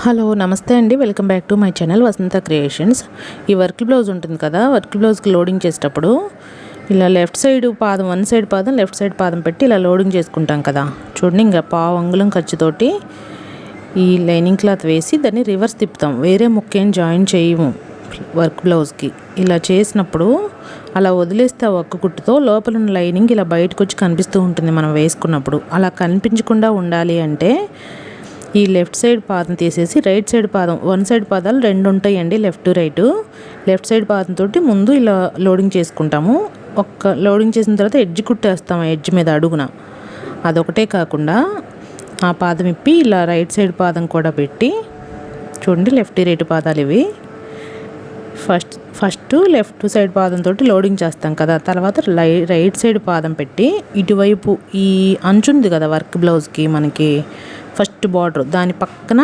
Hello నమస్తే అండి, welcome back to my channel Vasantha creations. ఈ వర్క్ బ్లౌజ్ ఉంటుంది కదా, వర్క్ బ్లౌజ్కి లోడింగ్ చేసేటప్పుడు ఇలా లెఫ్ట్ సైడ్ పాదం, వన్ సైడ్ పాదం, లెఫ్ట్ సైడ్ పాదం పెట్టి ఇలా లోడింగ్ చేసుకుంటాం కదా. చూడండి, ఇంకా పావు అంగుళం ఖర్చుతోటి ఈ లైనింగ్ క్లాత్ వేసి దాన్ని రివర్స్ తిప్పుతాం. వేరే ముక్కేం జాయిన్ చేయము వర్క్ బ్లౌజ్కి. ఇలా చేసినప్పుడు అలా వదిలేస్తే ఆ ఒక్క కుట్టుతో లోపల ఉన్న లైనింగ్ ఇలా బయటకు వచ్చి కనిపిస్తూ ఉంటుంది మనం వేసుకున్నప్పుడు. అలా కనిపించకుండా ఉండాలి అంటే ఈ లెఫ్ట్ సైడ్ పాదం తీసేసి రైట్ సైడ్ పాదం, వన్ సైడ్ పాదాలు రెండు ఉంటాయండి, లెఫ్ట్ రైట్. లెఫ్ట్ సైడ్ పాదంతో ముందు ఇలా లోడింగ్ చేసుకుంటాము. లోడింగ్ చేసిన తర్వాత ఎడ్జ్ కుట్టేస్తాము, ఎడ్జ్ మీద అడుగున. అదొకటే కాకుండా ఆ పాదం ఇప్పి ఇలా రైట్ సైడ్ పాదం కూడా పెట్టి, చూడండి లెఫ్ట్ రైట్ పాదాలు ఇవి. ఫస్ట్ లెఫ్ట్ సైడ్ పాదంతో లోడింగ్ చేస్తాం కదా, తర్వాత రైట్ సైడ్ పాదం పెట్టి ఇటువైపు ఈ అంచుంది కదా వర్క్ బ్లౌజ్కి మనకి ఫస్ట్ బార్డర్, దాని పక్కన